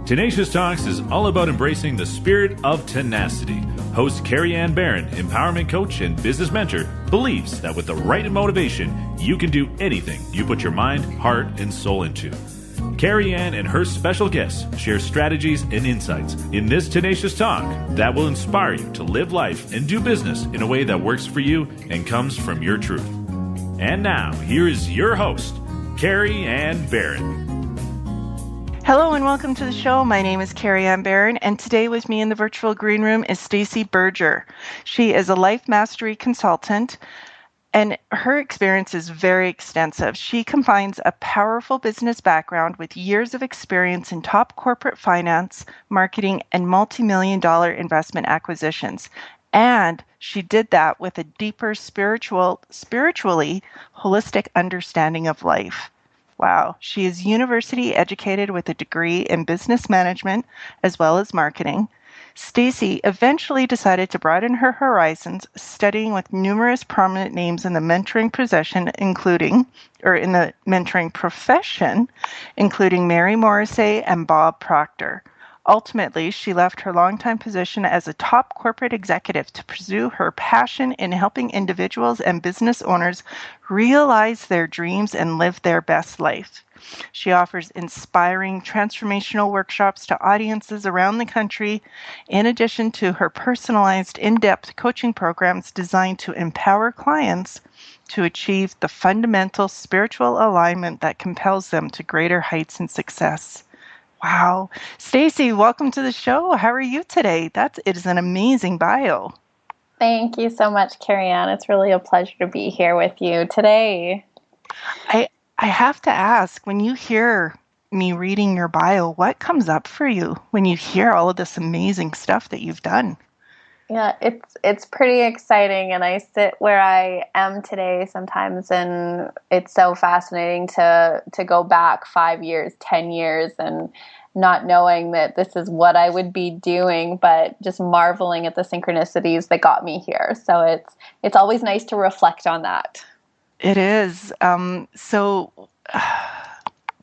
Tenacious Talks is all about embracing the spirit of tenacity. Host Carrie Ann Barron, empowerment coach and business mentor, believes that with the right motivation, you can do anything you put your mind, heart, and soul into. Carrie Ann and her special guests share strategies and insights in this Tenacious Talk that will inspire you to live life and do business in a way that works for you and comes from your truth. And now, here is your host, Carrie Ann Barron. Hello and welcome to the show. My name is Carrie Ann Barron, and today with me in the virtual green room is StaceyBerger. She is a life mastery consultant, and her experience is very extensive. She combines a powerful business background with years of experience in top corporate finance, marketing, and multi-million-dollar investment acquisitions. And she did that with a deeper spiritually holistic understanding of life. Wow. She is university educated with a degree in business management as well as marketing. Stacey eventually decided to broaden her horizons, studying with numerous prominent names in the mentoring profession, including Mary Morrissey and Bob Proctor. Ultimately, she left her longtime position as a top corporate executive to pursue her passion in helping individuals and business owners realize their dreams and live their best life. She offers inspiring transformational workshops to audiences around the country, in addition to her personalized in-depth coaching programs designed to empower clients to achieve the fundamental spiritual alignment that compels them to greater heights and success. Wow. Stacey, welcome to the show. How are you today? It is an amazing bio. Thank you so much, Carrie Ann. It's really a pleasure to be here with you today. I have to ask, when you hear me reading your bio, what comes up for you when you hear all of this amazing stuff that you've done? Yeah, it's pretty exciting, and I sit where I am today sometimes, and it's so fascinating to go back 5 years, 10 years, and not knowing that this is what I would be doing, but just marveling at the synchronicities that got me here. So it's always nice to reflect on that. It is. So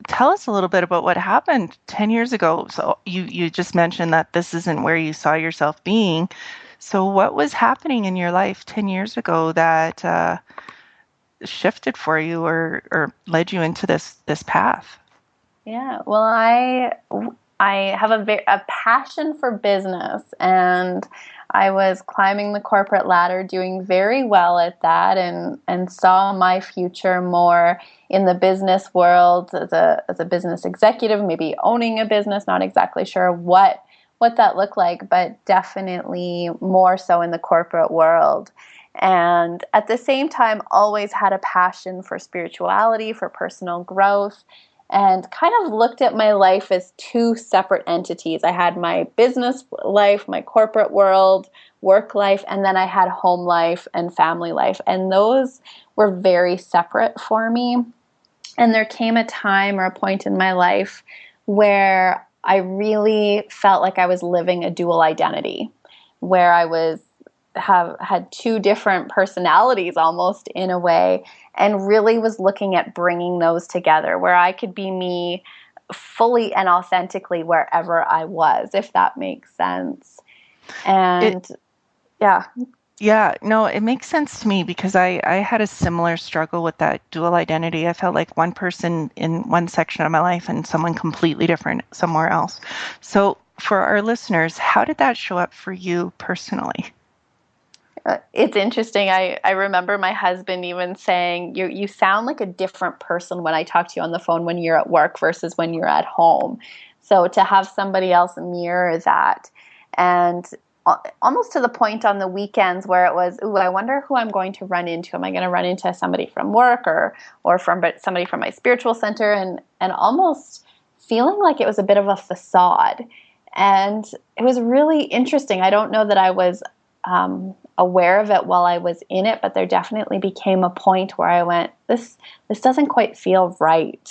tell us a little bit about what happened 10 years ago. So you just mentioned that this isn't where you saw yourself being. So what was happening in your life 10 years ago that shifted for you or led you into this path? Yeah, well, I have a passion for business, and I was climbing the corporate ladder, doing very well at that, and saw my future more in the business world as a business executive, maybe owning a business, not exactly sure what that looked like, but definitely more so in the corporate world. And at the same time, always had a passion for spirituality, for personal growth, and kind of looked at my life as two separate entities. I had my business life, my corporate world, work life, and then I had home life and family life. And those were very separate for me. And there came a time or a point in my life where I really felt like I was living a dual identity, where I had two different personalities almost in a way, and really was looking at bringing those together where I could be me fully and authentically wherever I was, if that makes sense. And Yeah, no, it makes sense to me because I had a similar struggle with that dual identity. I felt like one person in one section of my life and someone completely different somewhere else. So for our listeners, how did that show up for you personally? It's interesting. I remember my husband even saying, you sound like a different person when I talk to you on the phone when you're at work versus when you're at home. So to have somebody else mirror that, and almost to the point on the weekends where it was, I wonder who I'm going to run into. Am I going to run into somebody from work or from somebody from my spiritual center? And almost feeling like it was a bit of a facade. And it was really interesting. I don't know that I was aware of it while I was in it, but there definitely became a point where I went, this doesn't quite feel right.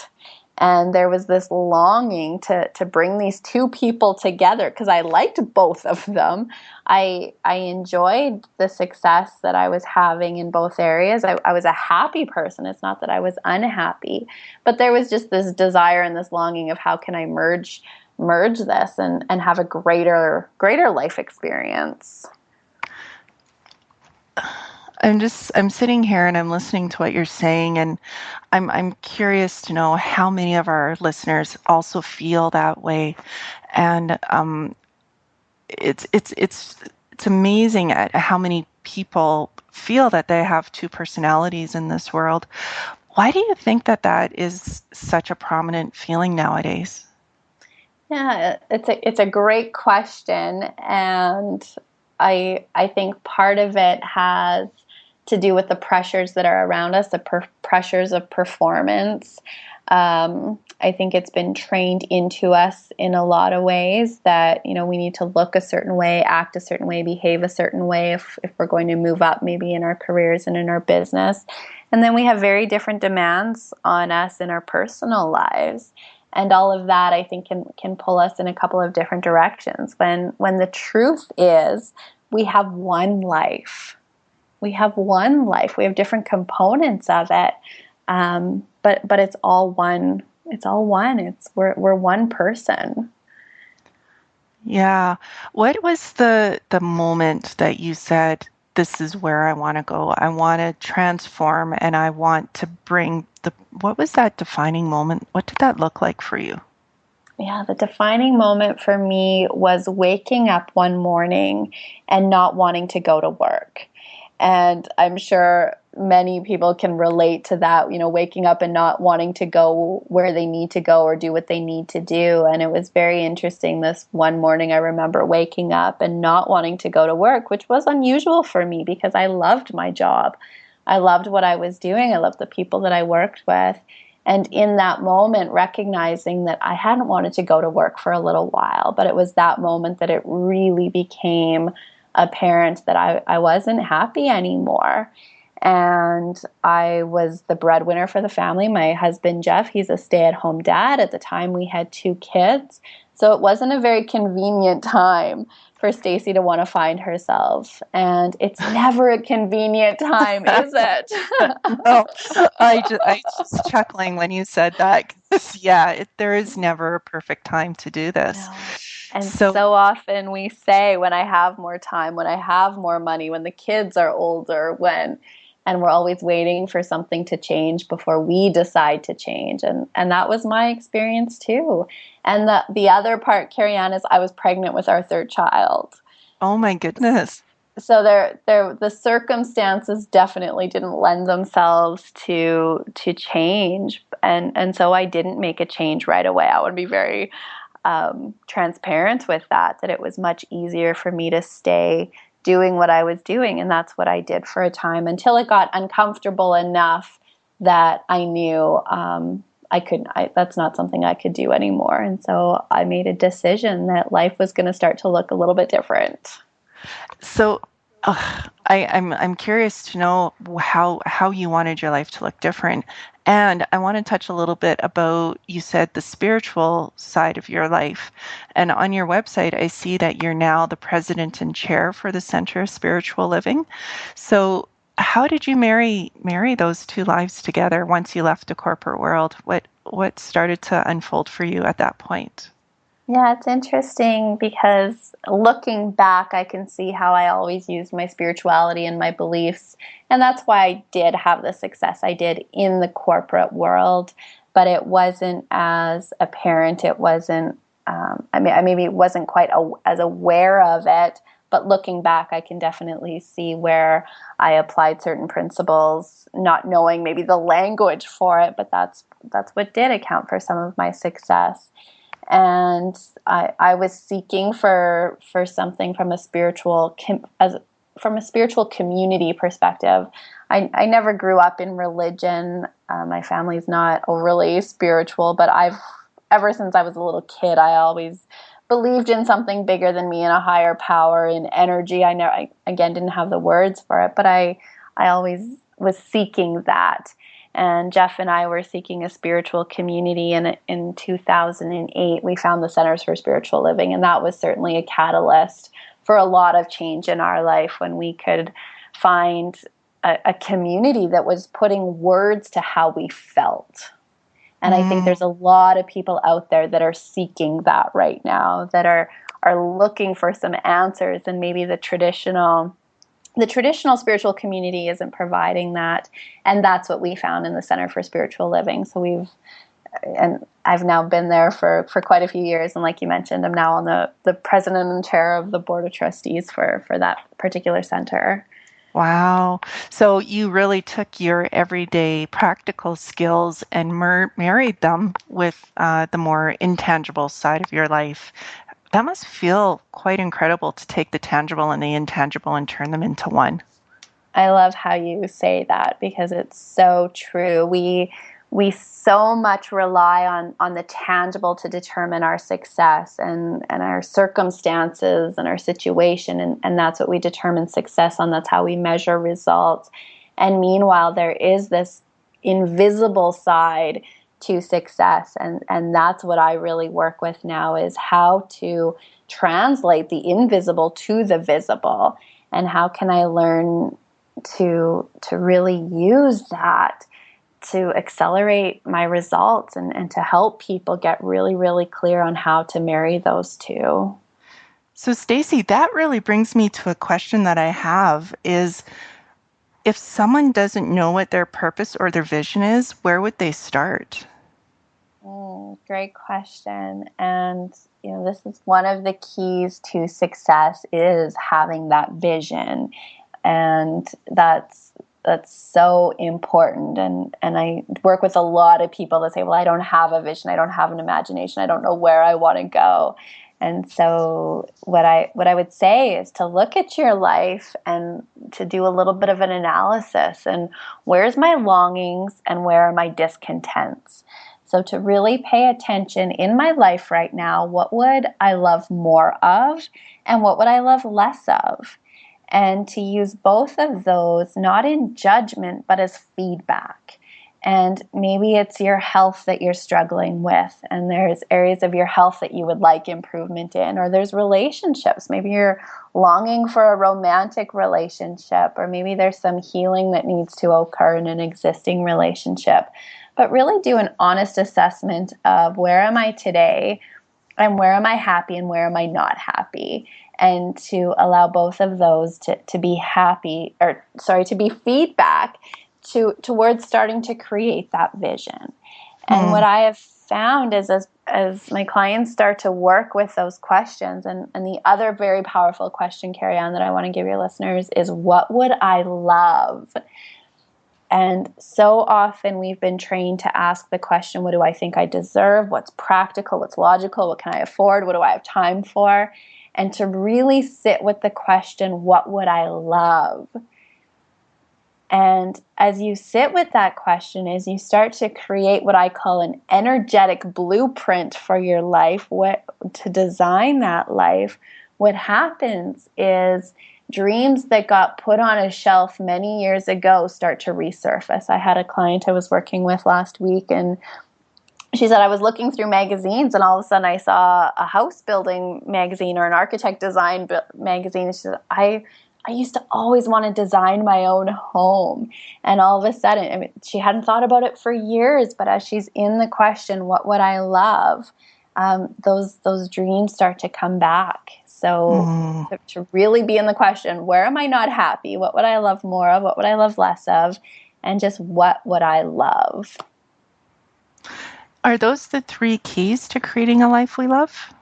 And there was this longing to bring these two people together because I liked both of them. I enjoyed the success that I was having in both areas. I was a happy person. It's not that I was unhappy, but there was just this desire and this longing of how can I merge merge this and have a greater life experience. I'm sitting here and I'm listening to what you're saying, and I'm curious to know how many of our listeners also feel that way. And it's amazing at how many people feel that they have two personalities in this world. Why do you think that is such a prominent feeling nowadays? Yeah, it's a great question, and I think part of it has to do with the pressures that are around us, the pressures of performance. I think it's been trained into us in a lot of ways that, we need to look a certain way, act a certain way, behave a certain way if we're going to move up maybe in our careers and in our business. And then we have very different demands on us in our personal lives. And all of that, I think, can pull us in a couple of different directions. When the truth is, we have one life. We have one life. We have different components of it, but it's all one. It's all one. We're one person. Yeah. What was the moment that you said, "This is where I want to go. I want to transform, and I want to bring the"? What was that defining moment? What did that look like for you? Yeah, the defining moment for me was waking up one morning and not wanting to go to work. And I'm sure many people can relate to that, waking up and not wanting to go where they need to go or do what they need to do. And it was very interesting. This one morning, I remember waking up and not wanting to go to work, which was unusual for me because I loved my job. I loved what I was doing. I loved the people that I worked with. And in that moment, recognizing that I hadn't wanted to go to work for a little while, but it was that moment that it really became apparent that I wasn't happy anymore. And I was the breadwinner for the family. My husband, Jeff, he's a stay-at-home dad. At the time, we had 2 kids. So it wasn't a very convenient time for Stacey to want to find herself. And it's never a convenient time, is it? No, I just chuckling when you said that. 'Cause, yeah, there is never a perfect time to do this. No. And so often we say, when I have more time, when I have more money, when the kids are older, and we're always waiting for something to change before we decide to change. And that was my experience too. And the other part, Carrie-Anne, is I was pregnant with our 3rd child. Oh my goodness. So the circumstances definitely didn't lend themselves to change. And so I didn't make a change right away. I would be very transparent with that it was much easier for me to stay doing what I was doing. And that's what I did for a time until it got uncomfortable enough that I knew that's not something I could do anymore. And so I made a decision that life was going to start to look a little bit different. So I'm curious to know how you wanted your life to look different. And I want to touch a little bit about, you said, the spiritual side of your life. And on your website, I see that you're now the president and chair for the Center of Spiritual Living. So how did you marry those 2 lives together once you left the corporate world? What started to unfold for you at that point? Yeah, it's interesting because looking back, I can see how I always used my spirituality and my beliefs. And that's why I did have the success I did in the corporate world. But it wasn't as apparent. It wasn't, I maybe wasn't quite as aware of it. But looking back, I can definitely see where I applied certain principles, not knowing maybe the language for it. But that's what did account for some of my success. And I was seeking for something from a spiritual community perspective. I never grew up in religion. My family's not overly spiritual, but ever since I was a little kid, I always believed in something bigger than me, in a higher power, in energy. I again didn't have the words for it, but I always was seeking that. And Jeff and I were seeking a spiritual community, and in 2008, we found the Centers for Spiritual Living, and that was certainly a catalyst for a lot of change in our life when we could find a community that was putting words to how we felt. And I think there's a lot of people out there that are seeking that right now, that are looking for some answers, and maybe the traditional spiritual community isn't providing that. And that's what we found in the Center for Spiritual Living. So I've now been there for quite a few years. And like you mentioned, I'm now on the president and chair of the board of trustees for that particular center. Wow. So you really took your everyday practical skills and married them with the more intangible side of your life. That must feel quite incredible to take the tangible and the intangible and turn them into one. I love how you say that, because it's so true. We so much rely on the tangible to determine our success and our circumstances and our situation. And that's what we determine success on. That's how we measure results. And meanwhile, there is this invisible side to success. And that's what I really work with now, is how to translate the invisible to the visible. And how can I learn to really use that to accelerate my results and to help people get really, really clear on how to marry those two. So Stacey, that really brings me to a question that I have is, if someone doesn't know what their purpose or their vision is, where would they start? Great question. And this is one of the keys to success, is having that vision. And that's so important. And I work with a lot of people that say, well, I don't have a vision. I don't have an imagination. I don't know where I want to go. And so what I would say is to look at your life and to do a little bit of an analysis, and where's my longings and where are my discontents. So to really pay attention in my life right now, what would I love more of and what would I love less of? And to use both of those, not in judgment, but as feedback. And maybe it's your health that you're struggling with, and there's areas of your health that you would like improvement in, or there's relationships. Maybe you're longing for a romantic relationship, or maybe there's some healing that needs to occur in an existing relationship. But really do an honest assessment of, where am I today, and where am I happy, and where am I not happy? And to allow both of those to be to be feedback towards starting to create that vision. And what I have found is, as my clients start to work with those questions, and the other very powerful question, Carrie-Anne, that I want to give your listeners is, what would I love? And so often we've been trained to ask the question, what do I think I deserve? What's practical? What's logical? What can I afford? What do I have time for? And to really sit with the question, what would I love? And as you sit with that question, as you start to create what I call an energetic blueprint for your life, to design that life, what happens is dreams that got put on a shelf many years ago start to resurface. I had a client I was working with last week, and she said, I was looking through magazines and all of a sudden I saw a house building magazine or an architect design magazine. And she said, I used to always want to design my own home. And all of a sudden, she hadn't thought about it for years, but as she's in the question, what would I love? Those dreams start to come back. So to really be in the question, where am I not happy? What would I love more of? What would I love less of? And just what would I love? Are those the 3 keys to creating a life we love?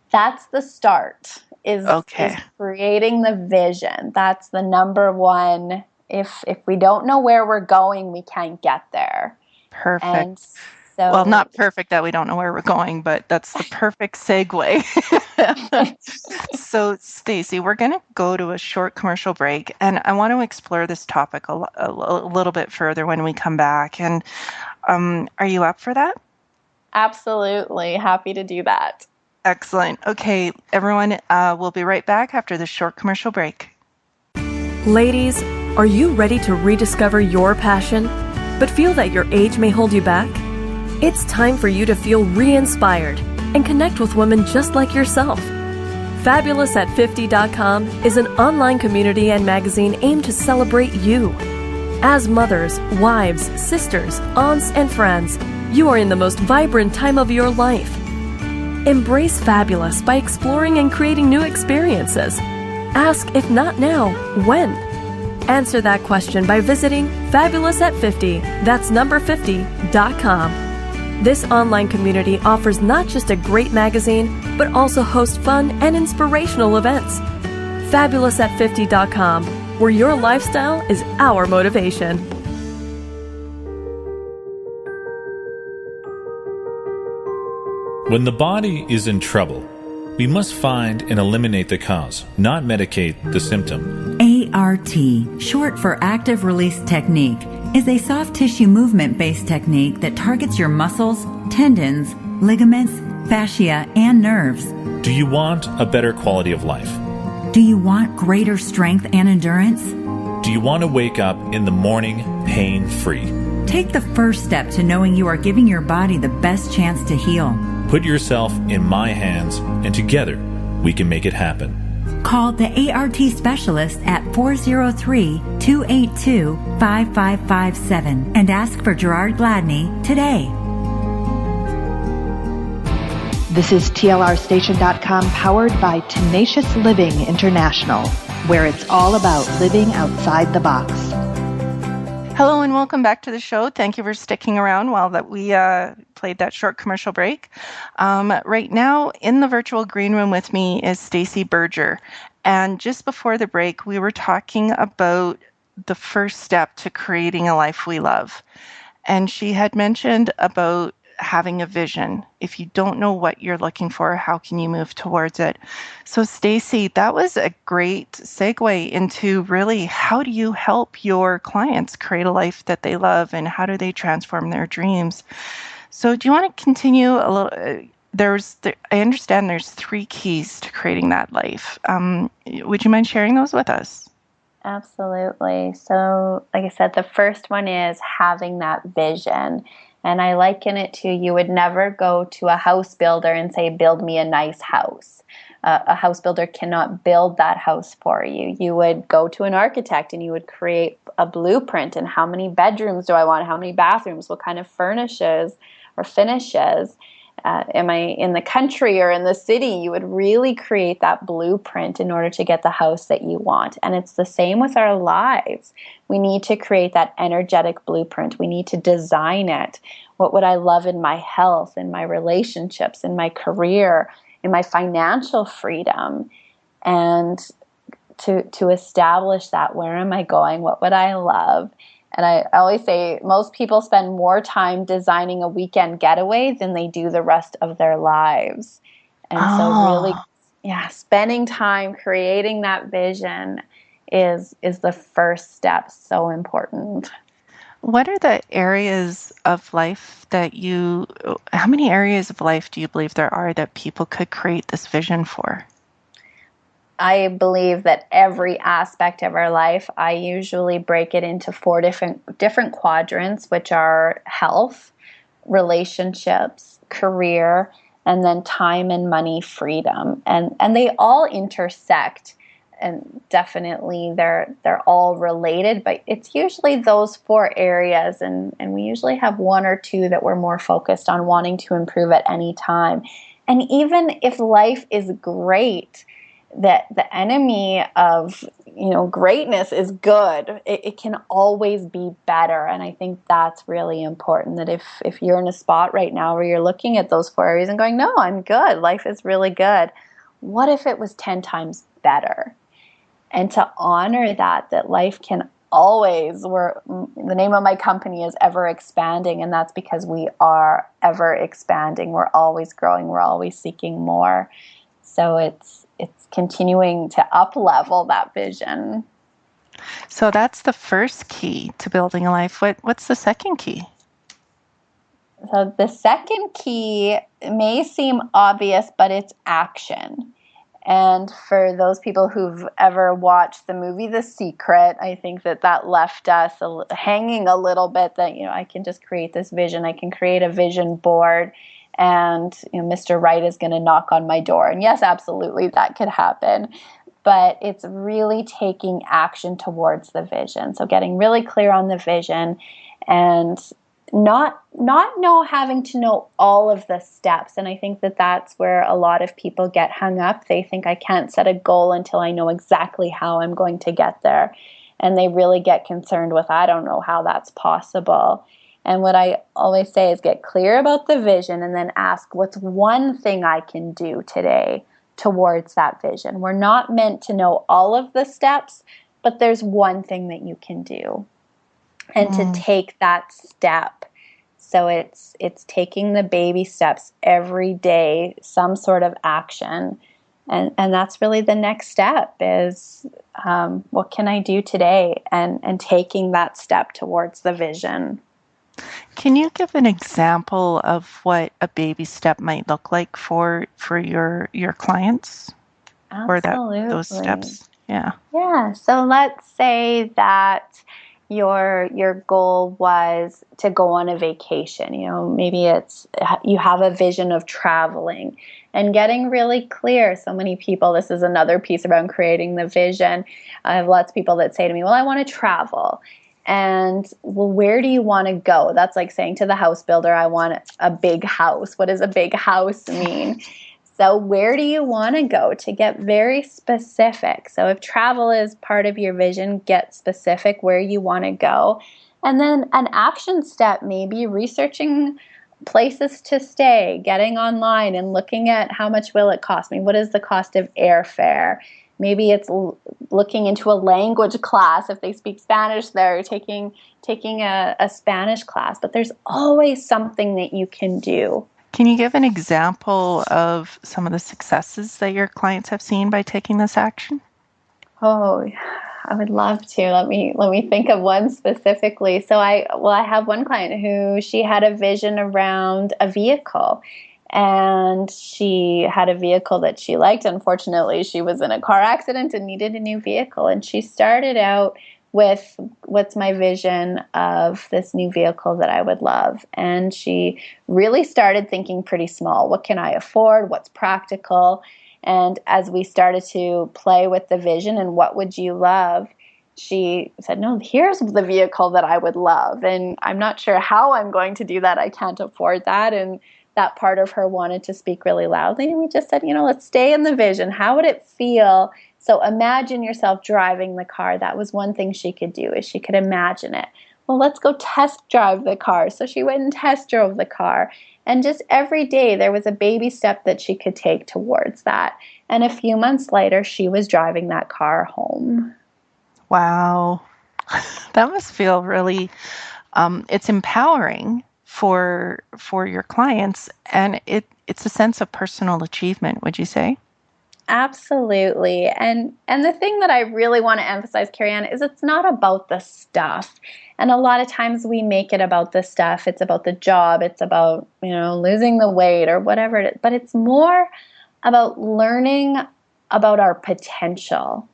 That's the start, is creating the vision. That's the number one. If we don't know where we're going, we can't get there. Perfect. And so, well, not perfect that we don't know where we're going, but that's the perfect segue. So, Stacey, we're going to go to a short commercial break, and I want to explore this topic a little bit further when we come back. And are you up for that? Absolutely. Happy to do that. Excellent. Okay, everyone, we'll be right back after this short commercial break. Ladies, are you ready to rediscover your passion, but feel that your age may hold you back? It's time for you to feel re-inspired and connect with women just like yourself. Fabulousat50.com is an online community and magazine aimed to celebrate you. As mothers, wives, sisters, aunts, and friends, you are in the most vibrant time of your life. Embrace fabulous by exploring and creating new experiences. Ask if not now, when? Answer that question by visiting fabulousat50, that's number 50.com. This online community offers not just a great magazine, but also hosts fun and inspirational events. Fabulousat50.com, where your lifestyle is our motivation. When the body is in trouble, we must find and eliminate the cause, not medicate the symptom. ART, short for Active Release Technique, is a soft tissue movement-based technique that targets your muscles, tendons, ligaments, fascia, and nerves. Do you want a better quality of life? Do you want greater strength and endurance? Do you want to wake up in the morning pain-free? Take the first step to knowing you are giving your body the best chance to heal. Put yourself in my hands, and together we can make it happen. Call the ART specialist at 403-282-5557 and ask for Gerard Gladney today. This is TLRstation.com, powered by Tenacious Living International, where it's all about living outside the box. Hello and welcome back to the show. Thank you for sticking around while that we played that short commercial break. Right now in the virtual green room with me is StaceyBerger. And just before the break, we were talking about the first step to creating a life we love. And she had mentioned about having a vision. If you don't know what you're looking for, how can you move towards it? So Stacey, that was a great segue into really how do you help your clients create a life that they love, and how do they transform their dreams? So do you want to continue a little? I understand there's 3 keys to creating that life. Would you mind sharing those with us? Absolutely. So, like I said, the first one is having that vision. And I liken it to, you would never go to a house builder and say, build me a nice house. A house builder cannot build that house for you. You would go to an architect and you would create a blueprint, and how many bedrooms do I want, how many bathrooms, what kind of furnishes or finishes. Am I in the country or in the city? You would really create that blueprint in order to get the house that you want. And it's the same with our lives. We need to create that energetic blueprint. We need to design it. What would I love in my health, in my relationships, in my career, in my financial freedom? And to establish that, where am I going? What would I love? And I always say most people spend more time designing a weekend getaway than they do the rest of their lives. And so really, spending time creating that vision is the first step. So important. What are the areas of life how many areas of life do you believe there are that people could create this vision for? I believe that every aspect of our life, I usually break it into 4 different quadrants, which are health, relationships, career, and then time and money freedom. And they all intersect, and definitely they're all related, but it's usually those 4 areas, and we usually have 1 or 2 that we're more focused on wanting to improve at any time. And even if life is great, that the enemy of greatness is good. It can always be better, and I think that's really important. That if you're in a spot right now where you're looking at those 4 areas and going, "No, I'm good. Life is really good." What if it was 10 times better? And to honor that life can always. The name of my company is Ever Expanding, and that's because we are ever expanding. We're always growing. We're always seeking more. So it's continuing to up-level that vision. So that's the first key to building a life. What's the second key? So the second key may seem obvious, but it's action. And for those people who've ever watched the movie The Secret, I think that left us hanging a little bit, that, I can just create this vision. I can create a vision board, and Mr. Right is going to knock on my door. And yes, absolutely, that could happen. but it's really taking action towards the vision. So getting really clear on the vision and not having to know all of the steps. And I think that that's where a lot of people get hung up. They think I can't set a goal until I know exactly how I'm going to get there. And they really get concerned with, I don't know how that's possible. And what I always say is get clear about the vision and then ask, what's one thing I can do today towards that vision? We're not meant to know all of the steps, but there's one thing that you can do. And to take that step. So it's taking the baby steps every day, some sort of action. And that's really the next step is what can I do today? And taking that step towards the vision. Can you give an example of what a baby step might look like for your clients? Absolutely. Or those steps? Yeah. Yeah. So let's say that your goal was to go on a vacation. Maybe it's you have a vision of traveling and getting really clear. So many people, this is another piece around creating the vision. I have lots of people that say to me, well, I want to travel. And well, where do you want to go? That's like saying to the house builder, I want a big house. What does a big house mean? So where do you want to go? To get very specific. So if travel is part of your vision, get specific where you want to go. And then an action step, maybe researching places to stay, getting online and looking at how much will it cost me? What is the cost of airfare? Maybe it's looking into a language class. If they speak Spanish, they're taking a Spanish class. But there's always something that you can do. Can you give an example of some of the successes that your clients have seen by taking this action? Oh, I would love to. Let me think of one specifically. So I have one client who she had a vision around a vehicle. And she had a vehicle that she liked. Unfortunately, she was in a car accident and needed a new vehicle. And she started out with what's my vision of this new vehicle that I would love. And she really started thinking pretty small. What can I afford? What's practical? And as we started to play with the vision and what would you love, she said, no, here's the vehicle that I would love. And I'm not sure how I'm going to do that. I can't afford that. And that part of her wanted to speak really loudly. And we just said, let's stay in the vision. How would it feel? So imagine yourself driving the car. That was one thing she could do, is she could imagine it. Well, let's go test drive the car. So she went and test drove the car. And just every day there was a baby step that she could take towards that. And a few months later, she was driving that car home. Wow. That must feel really, it's empowering for your clients, and it's a sense of personal achievement, would you say? Absolutely. And the thing that I really want to emphasize, Carrie-Anne, is it's not about the stuff. And a lot of times we make it about the stuff. It's about the job. It's about, losing the weight or whatever it is. But it's more about learning about our potential.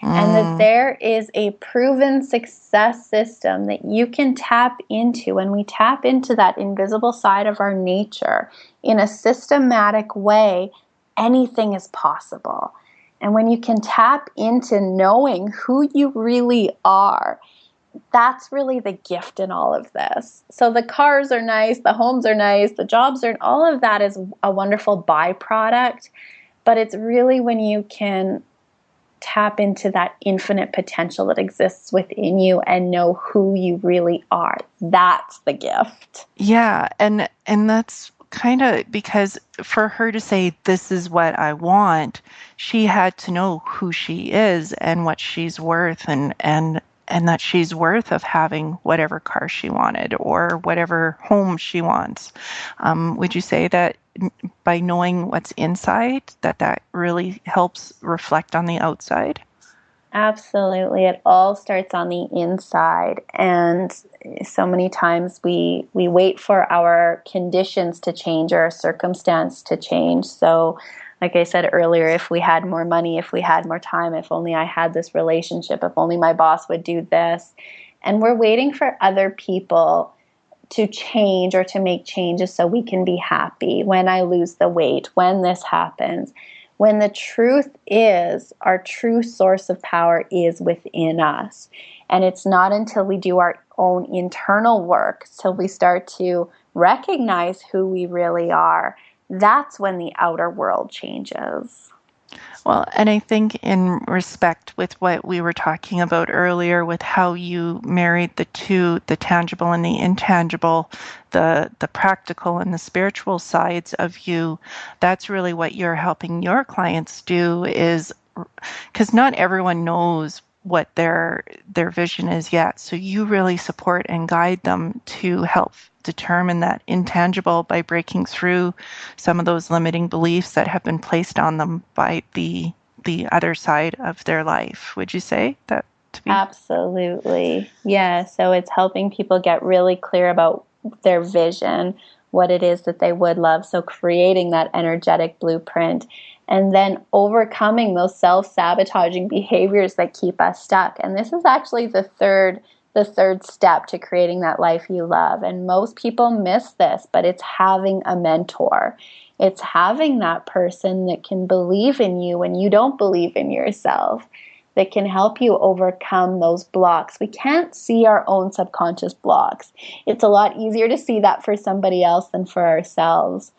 And that there is a proven success system that you can tap into. When we tap into that invisible side of our nature in a systematic way, anything is possible. And when you can tap into knowing who you really are, that's really the gift in all of this. So the cars are nice, the homes are nice, the jobs are, all of that is a wonderful byproduct. But it's really when you can tap into that infinite potential that exists within you and know who you really are. That's the gift. Yeah, and that's kind of because for her to say, this is what I want, she had to know who she is and what she's worth and that she's worth of having whatever car she wanted or whatever home she wants. Would you say that by knowing what's inside, that really helps reflect on the outside? Absolutely. It all starts on the inside. And so many times we wait for our conditions to change or our circumstance to change. So like I said earlier, if we had more money, if we had more time, if only I had this relationship, if only my boss would do this. And we're waiting for other people to change or to make changes so we can be happy. When I lose the weight, when this happens, when the truth is our true source of power is within us. And it's not until we do our own internal work, till we start to recognize who we really are, that's when the outer world changes. Well, and I think in respect with what we were talking about earlier, with how you married the two, the tangible and the intangible, the practical and the spiritual sides of you, that's really what you're helping your clients do, is because not everyone knows what their vision is yet. So you really support and guide them to help determine that intangible by breaking through some of those limiting beliefs that have been placed on them by the other side of their life. Would you say that to be? Absolutely. Yeah. So it's helping people get really clear about their vision, what it is that they would love. So creating that energetic blueprint, and then overcoming those self-sabotaging behaviors that keep us stuck. And this is actually the third step to creating that life you love. And most people miss this, but it's having a mentor. It's having that person that can believe in you when you don't believe in yourself, that can help you overcome those blocks. We can't see our own subconscious blocks. It's a lot easier to see that for somebody else than for ourselves.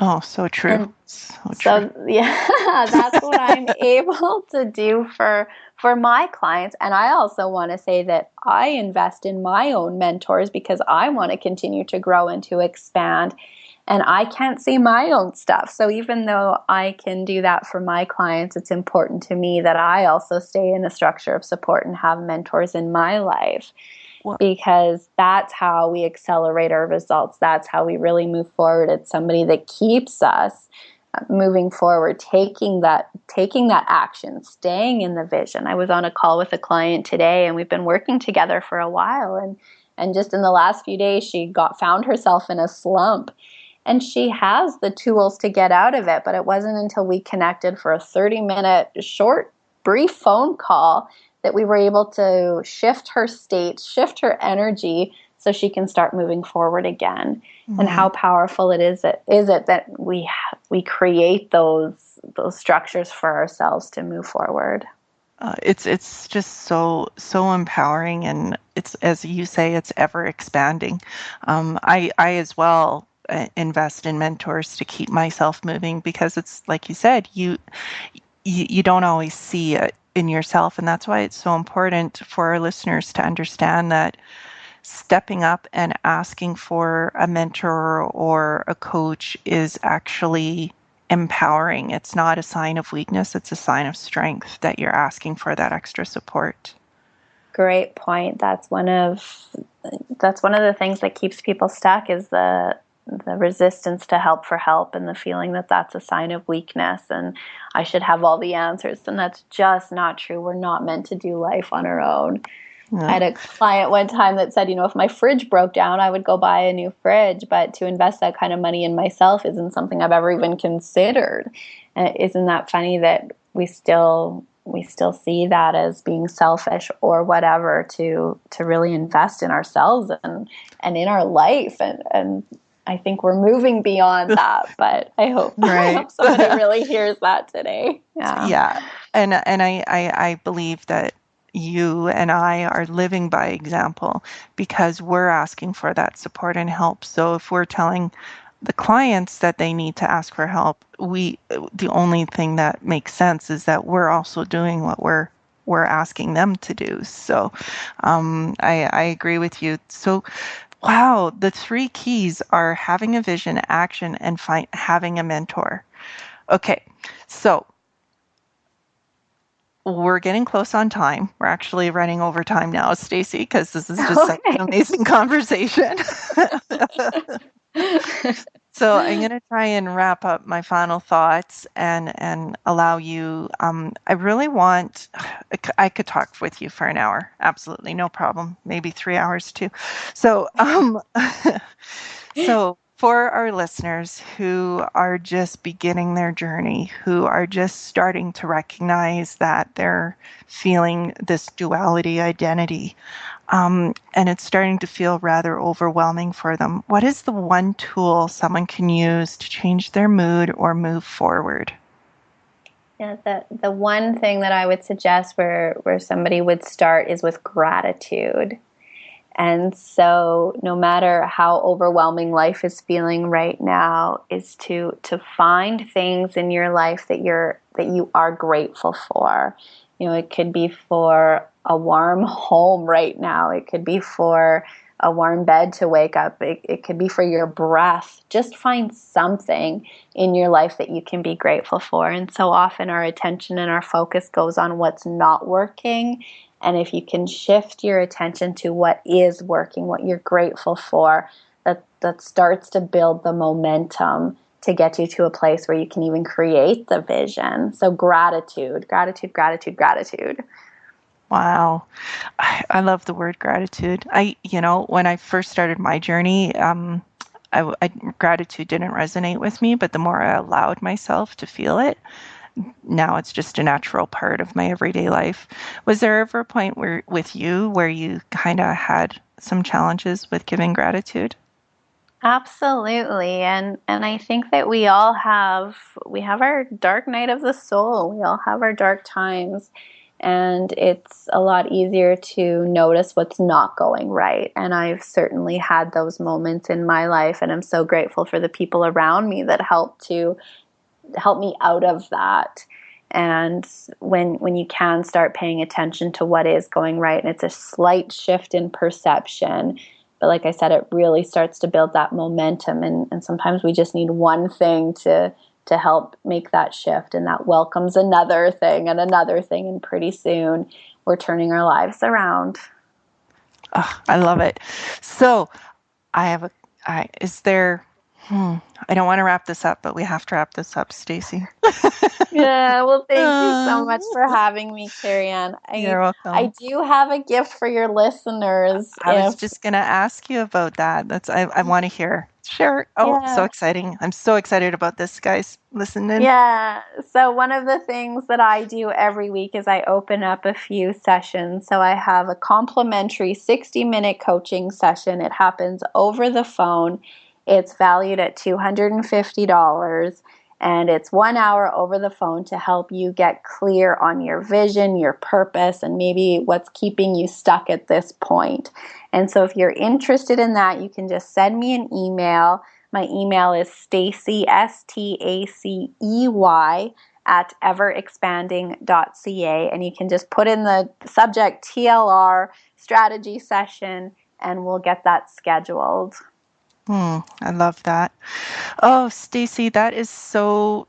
Oh, so true. And so yeah, that's what I'm able to do for my clients. And I also want to say that I invest in my own mentors because I want to continue to grow and to expand. And I can't see my own stuff. So even though I can do that for my clients, it's important to me that I also stay in a structure of support and have mentors in my life. Because that's how we accelerate our results. That's how we really move forward. It's somebody that keeps us moving forward, taking that action, staying in the vision. I was on a call with a client today, and we've been working together for a while. And just in the last few days, she found herself in a slump. And she has the tools to get out of it. But it wasn't until we connected for a 30-minute short, brief phone call that we were able to shift her state, shift her energy, so she can start moving forward again. Mm-hmm. And how powerful is it that we create those structures for ourselves to move forward. It's just so empowering, and it's, as you say, it's ever expanding. I as well invest in mentors to keep myself moving, because it's like you said, you don't always see it in yourself. And that's why it's so important for our listeners to understand that stepping up and asking for a mentor or a coach is actually empowering. It's not a sign of weakness. It's a sign of strength that you're asking for that extra support. Great point. That's one of the things that keeps people stuck, is the resistance to help for help, and the feeling that that's a sign of weakness and I should have all the answers. And that's just not true. We're not meant to do life on our own. Yeah. I had a client one time that said, if my fridge broke down, I would go buy a new fridge, but to invest that kind of money in myself isn't something I've ever even considered. And isn't that funny that we still see that as being selfish or whatever, to really invest in ourselves and in our life, and I think we're moving beyond that, but I hope somebody really hears that today. Yeah. And I believe that you and I are living by example, because we're asking for that support and help. So if we're telling the clients that they need to ask for help, the only thing that makes sense is that we're also doing what we're asking them to do. So I agree with you. So wow, the 3 keys are having a vision, action, and having a mentor. Okay, so we're getting close on time. We're actually running over time now, Stacey, because this is just such an amazing conversation. So I'm going to try and wrap up my final thoughts and allow you, I could talk with you for an hour. Absolutely, no problem. Maybe 3 hours too. So, so for our listeners who are just beginning their journey, who are just starting to recognize that they're feeling this duality identity, and it's starting to feel rather overwhelming for them, what is the one tool someone can use to change their mood or move forward? Yeah, the one thing that I would suggest where somebody would start is with gratitude. And so no matter how overwhelming life is feeling right now, is to find things in your life that you are grateful for. You know, it could be for a warm home right now. It could be for a warm bed to wake up. It could be for your breath. Just find something in your life that you can be grateful for. And so often our attention and our focus goes on what's not working. And if you can shift your attention to what is working, what you're grateful for, that starts to build the momentum to get you to a place where you can even create the vision. So gratitude, gratitude, gratitude, gratitude. Wow. I love the word gratitude. When I first started my journey, gratitude didn't resonate with me, but the more I allowed myself to feel it, now it's just a natural part of my everyday life. Was there ever a point where you kind of had some challenges with giving gratitude? Absolutely. And I think that we have our dark night of the soul. We all have our dark times. And it's a lot easier to notice what's not going right. And I've certainly had those moments in my life. And I'm so grateful for the people around me that help me out of that. And when you can start paying attention to what is going right, and it's a slight shift in perception, but like I said, it really starts to build that momentum. And sometimes we just need one thing to help make that shift, and that welcomes another thing, and pretty soon we're turning our lives around. Oh, I love it. So I don't want to wrap this up, but we have to wrap this up, Stacey. Yeah, well, thank you so much for having me, Carrie-Ann. You're welcome. I do have a gift for your listeners. I was just going to ask you about that. I want to hear. Sure. Oh, yeah. So exciting. I'm so excited about this, guys. Listening. Yeah. So one of the things that I do every week is I open up a few sessions. So I have a complimentary 60-minute coaching session. It happens over the phone. It's valued at $250, and it's 1 hour over the phone to help you get clear on your vision, your purpose, and maybe what's keeping you stuck at this point. And so if you're interested in that, you can just send me an email. My email is Stacey, Stacey, at everexpanding.ca, and you can just put in the subject TLR strategy session, and we'll get that scheduled. I love that. Oh, Stacey, that is so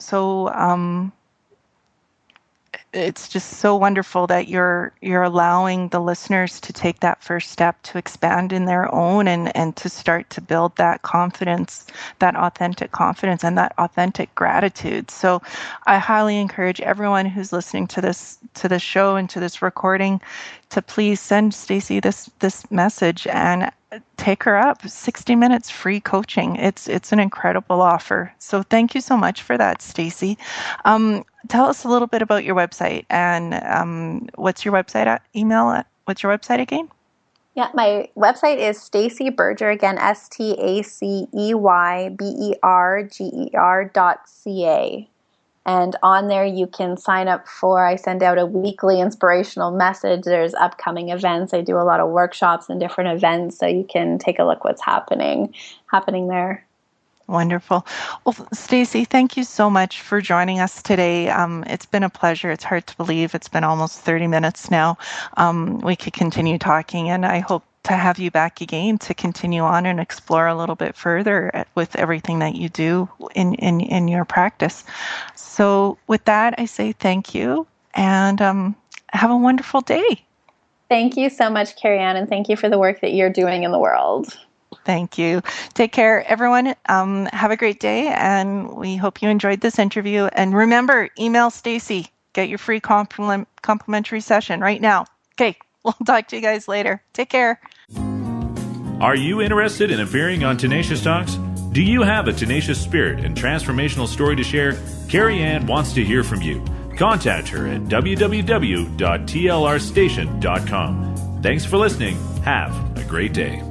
it's just so wonderful that you're allowing the listeners to take that first step to expand in their own and to start to build that confidence, that authentic confidence and that authentic gratitude. So I highly encourage everyone who's listening to this show and to this recording to please send Stacey this message and take her up. 60 minutes free coaching. It's an incredible offer. So thank you so much for that, Stacey. Tell us a little bit about your website and what's your website email? What's your website again? Yeah, my website is StaceyBerger, again, StaceyBerger.ca. And on there you can sign up I send out a weekly inspirational message. There's upcoming events. I do a lot of workshops and different events, so you can take a look what's happening there. Wonderful. Well, Stacey, thank you so much for joining us today. It's been a pleasure. It's hard to believe it's been almost 30 minutes now. We could continue talking, and I hope to have you back again to continue on and explore a little bit further with everything that you do in your practice. So with that, I say thank you and have a wonderful day. Thank you so much, Carrie-Ann, and thank you for the work that you're doing in the world. Thank you. Take care, everyone. Have a great day, and we hope you enjoyed this interview. And remember, email Stacey. Get your free complimentary session right now. Okay, we'll talk to you guys later. Take care. Are you interested in appearing on Tenacious Talks? Do you have a tenacious spirit and transformational story to share? Carrie-Ann wants to hear from you. Contact her at www.tlrstation.com. Thanks for listening. Have a great day.